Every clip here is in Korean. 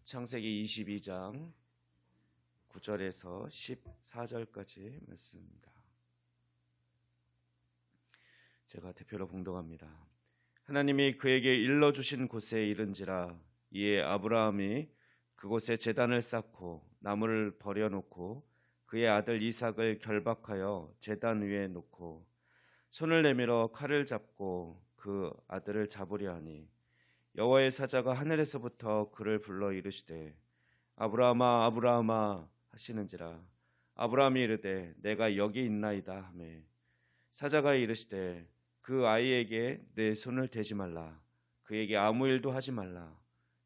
창세기 22장 9절에서 14절까지 말씀입니다. 제가 대표로 봉독합니다. 하나님이 그에게 일러주신 곳에 이른지라. 이에 아브라함이 그곳에 제단을 쌓고 나무를 버려놓고 그의 아들 이삭을 결박하여 제단 위에 놓고 손을 내밀어 칼을 잡고 그 아들을 잡으려 하니 여호와의 사자가 하늘에서부터 그를 불러 이르시되 아브라함아 아브라함아 하시는지라. 아브라함이 이르되 내가 여기 있나이다 하매 사자가 이르시되 그 아이에게 내 손을 대지 말라. 그에게 아무 일도 하지 말라.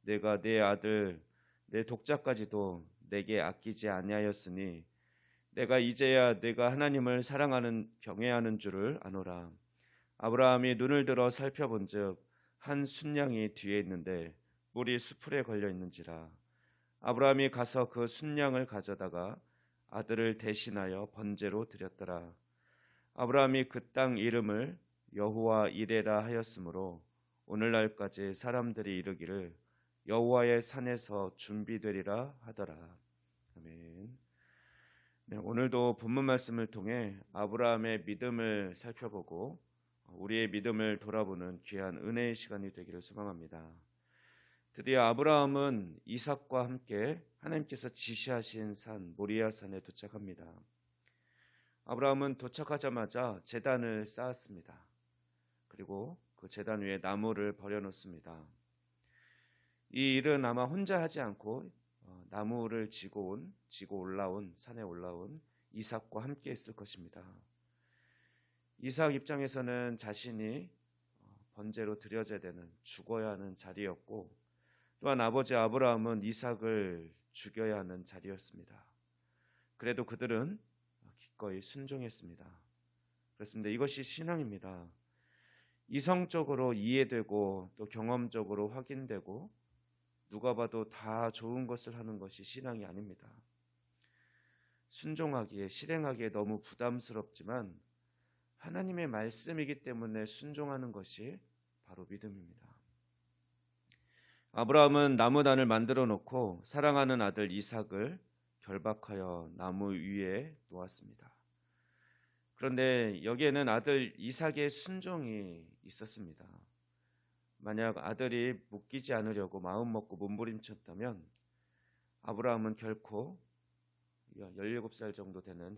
내가 내 아들 내 독자까지도 내게 아끼지 아니하였으니 내가 이제야 내가 하나님을 사랑하는 경외하는 줄을 아노라. 아브라함이 눈을 들어 살펴본즉 한 순양이 뒤에 있는데 뿔이 수풀에 걸려 있는지라. 아브라함이 가서 그 순양을 가져다가 아들을 대신하여 번제로 드렸더라. 아브라함이 그 땅 이름을 여호와 이레라 하였으므로 오늘날까지 사람들이 이르기를 여호와의 산에서 준비되리라 하더라. 아멘. 네, 오늘도 본문 말씀을 통해 아브라함의 믿음을 살펴보고 우리의 믿음을 돌아보는 귀한 은혜의 시간이 되기를 소망합니다. 드디어 아브라함은 이삭과 함께 하나님께서 지시하신 산 모리아 산에 도착합니다. 아브라함은 도착하자마자 제단을 쌓았습니다. 그리고 그 제단 위에 나무를 버려놓습니다. 이 일은 아마 혼자 하지 않고 나무를 지고 올라온 산에 올라온 이삭과 함께 했을 것입니다. 이삭 입장에서는 자신이 번제로 드려져야 되는 죽어야 하는 자리였고 또한 아버지 아브라함은 이삭을 죽여야 하는 자리였습니다. 그래도 그들은 기꺼이 순종했습니다. 그렇습니다. 이것이 신앙입니다. 이성적으로 이해되고 또 경험적으로 확인되고 누가 봐도 다 좋은 것을 하는 것이 신앙이 아닙니다. 순종하기에 실행하기에 너무 부담스럽지만 하나님의 말씀이기 때문에 순종하는 것이 바로 믿음입니다. 아브라함은 나무단을 만들어 놓고 사랑하는 아들 이삭을 결박하여 나무 위에 놓았습니다. 그런데 여기에는 아들 이삭의 순종이 있었습니다. 만약 아들이 묶이지 않으려고 마음먹고 몸부림쳤다면 아브라함은 결코 17살 정도 되는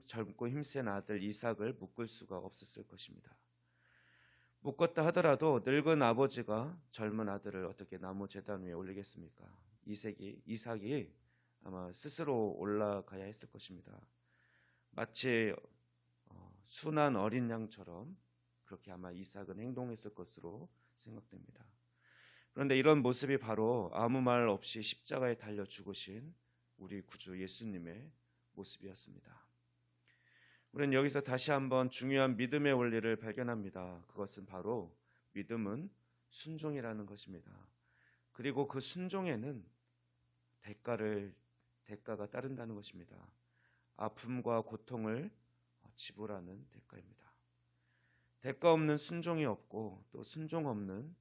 젊고 힘센 아들 이삭을 묶을 수가 없었을 것입니다. 묶었다 하더라도 늙은 아버지가 젊은 아들을 어떻게 나무 제단 위에 올리겠습니까? 이삭이 아마 스스로 올라가야 했을 것입니다. 마치 순한 어린 양처럼 그렇게 아마 이삭은 행동했을 것으로 생각됩니다. 그런데 이런 모습이 바로 아무 말 없이 십자가에 달려 죽으신 우리 구주 예수님의 모습이었습니다. 우리는 여기서 다시 한번 중요한 믿음의 원리를 발견합니다. 그것은 바로 믿음은 순종이라는 것입니다. 그리고 그 순종에는 대가가 따른다는 것입니다. 아픔과 고통을 지불하는 대가입니다. 대가 없는 순종이 없고 또 순종 없는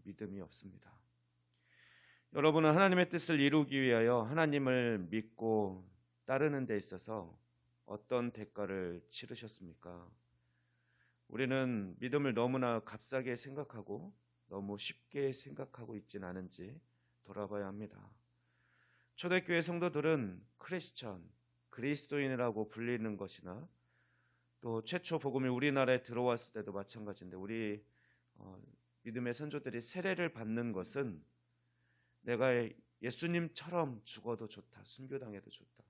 믿음이 없습니다. 여러분은 하나님의 뜻을 이루기 위하여 하나님을 믿고 따르는 데 있어서 어떤 대가를 치르셨습니까? 우리는 믿음을 너무나 값싸게 생각하고 너무 쉽게 생각하고 있지는 않은지 돌아봐야 합니다. 초대교회 성도들은 그리스도인이라고 불리는 것이나 또 최초 복음이 우리나라에 들어왔을 때도 마찬가지인데 우리 믿음의 선조들이 세례를 받는 것은 내가 예수님처럼 죽어도 좋다, 순교당해도 좋다,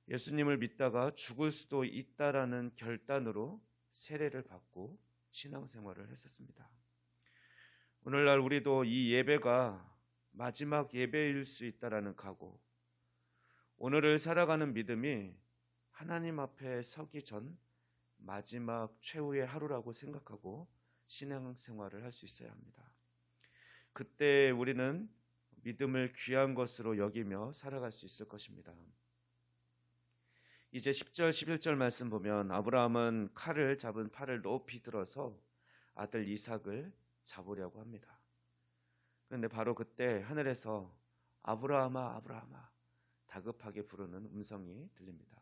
예수님을 믿다가 죽을 수도 있다라는 결단으로 세례를 받고 신앙생활을 했었습니다. 오늘날 우리도 이 예배가 마지막 예배일 수 있다라는 각오, 오늘을 살아가는 믿음이 하나님 앞에 서기 전 마지막 최후의 하루라고 생각하고 신앙생활을 할 수 있어야 합니다. 그때 우리는 믿음을 귀한 것으로 여기며 살아갈 수 있을 것입니다. 이제 10절 11절 말씀 보면 아브라함은 칼을 잡은 팔을 높이 들어서 아들 이삭을 잡으려고 합니다. 그런데 바로 그때 하늘에서 아브라함아 아브라함아 다급하게 부르는 음성이 들립니다.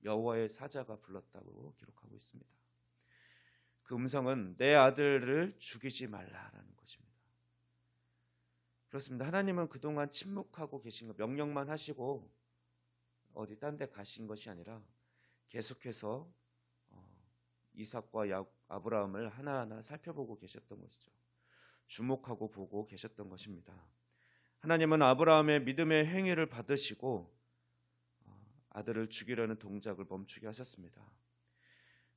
여호와의 사자가 불렀다고 기록하고 있습니다. 그 음성은 내 아들을 죽이지 말라라는 것입니다. 그렇습니다. 하나님은 그동안 침묵하고 계신 거, 명령만 하시고 어디 딴 데 가신 것이 아니라 계속해서 이삭과 아브라함을 하나하나 살펴보고 계셨던 것이죠. 주목하고 보고 계셨던 것입니다. 하나님은 아브라함의 믿음의 행위를 받으시고 아들을 죽이려는 동작을 멈추게 하셨습니다.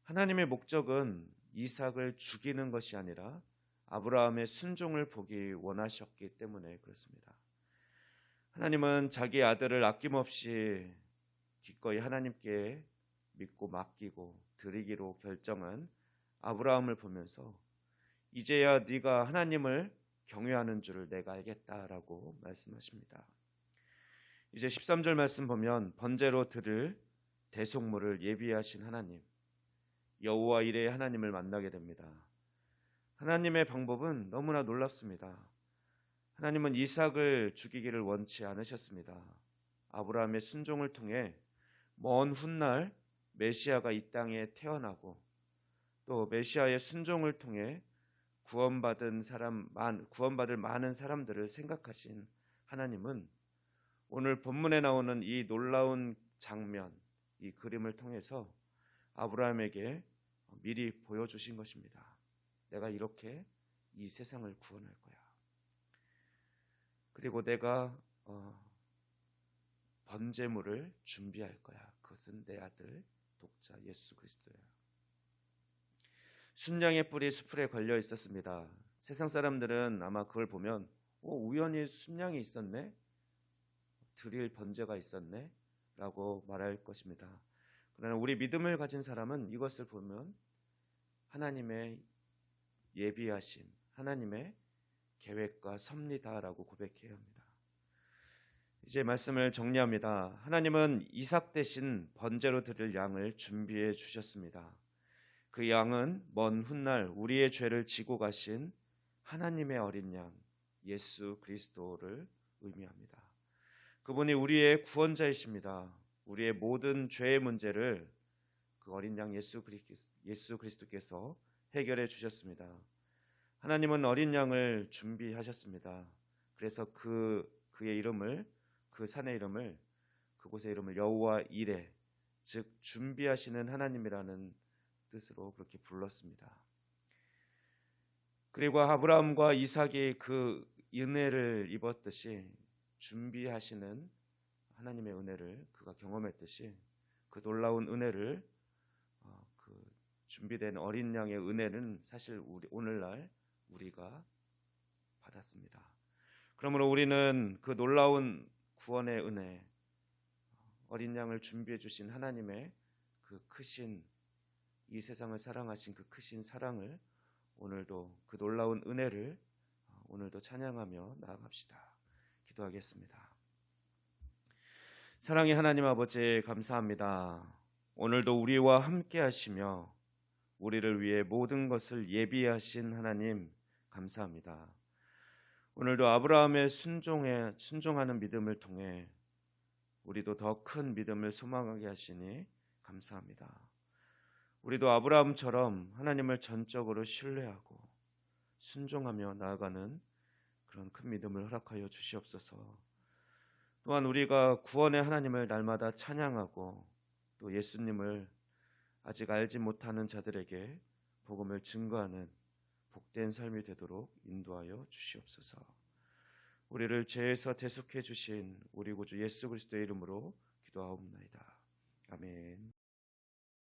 하나님의 목적은 이삭을 죽이는 것이 아니라 아브라함의 순종을 보기 원하셨기 때문에 그렇습니다. 하나님은 자기 아들을 아낌없이 기꺼이 하나님께 믿고 맡기고 드리기로 결정한 아브라함을 보면서 이제야 네가 하나님을 경외하는 줄을 내가 알겠다라고 말씀하십니다. 이제 13절 말씀 보면 번제로 드릴 대속물을 예비하신 하나님, 여호와 이레의 하나님을 만나게 됩니다. 하나님의 방법은 너무나 놀랍습니다. 하나님은 이삭을 죽이기를 원치 않으셨습니다. 아브라함의 순종을 통해 먼 훗날 메시아가 이 땅에 태어나고 또 메시아의 순종을 통해 구원받을 많은 사람들을 생각하신 하나님은 오늘 본문에 나오는 이 놀라운 장면, 이 그림을 통해서 아브라함에게 미리 보여주신 것입니다. 내가 이렇게 이 세상을 구원할 거야. 그리고 내가 번제물을 준비할 거야. 그것은 내 아들 독자 예수 그리스도야. 순양의 뿔이 수풀에 걸려 있었습니다. 세상 사람들은 아마 그걸 보면 우연히 순양이 있었네, 드릴 번제가 있었네 라고 말할 것입니다. 그러나 우리 믿음을 가진 사람은 이것을 보면 하나님의 예비하심, 하나님의 계획과 섭리다라고 고백해야 합니다. 이제 말씀을 정리합니다. 하나님은 이삭 대신 번제로 드릴 양을 준비해 주셨습니다. 그 양은 먼 훗날 우리의 죄를 지고 가신 하나님의 어린 양 예수 그리스도를 의미합니다. 그분이 우리의 구원자이십니다. 우리의 모든 죄의 문제를 그 어린 양 예수 그리스도께서 해결해 주셨습니다. 하나님은 어린 양을 준비하셨습니다. 그래서 그의 이름을, 그 산의 이름을, 그곳의 이름을 여호와 이레, 즉 준비하시는 하나님이라는 뜻으로 그렇게 불렀습니다. 그리고 아브라함과 이삭이 그 은혜를 입었듯이 준비하시는 하나님의 은혜를 그가 경험했듯이 그 놀라운 은혜를 그 준비된 어린 양의 은혜는 사실 오늘날 우리가 받았습니다. 그러므로 우리는 그 놀라운 구원의 은혜, 어린 양을 준비해 주신 하나님의 그 크신, 이 세상을 사랑하신 그 크신 사랑을 오늘도, 그 놀라운 은혜를 오늘도 찬양하며 나아갑시다. 기도하겠습니다. 사랑의 하나님 아버지, 감사합니다. 오늘도 우리와 함께 하시며 우리를 위해 모든 것을 예비하신 하나님 감사합니다. 오늘도 아브라함의 순종하는 믿음을 통해 우리도 더 큰 믿음을 소망하게 하시니 감사합니다. 우리도 아브라함처럼 하나님을 전적으로 신뢰하고 순종하며 나아가는 그런 큰 믿음을 허락하여 주시옵소서. 또한 우리가 구원의 하나님을 날마다 찬양하고 또 예수님을 아직 알지 못하는 자들에게 복음을 증거하는 복된 삶이 되도록 인도하여 주시옵소서. 우리를 죄에서 대속해 주신 우리 구주 예수 그리스도의 이름으로 기도하옵나이다. 아멘.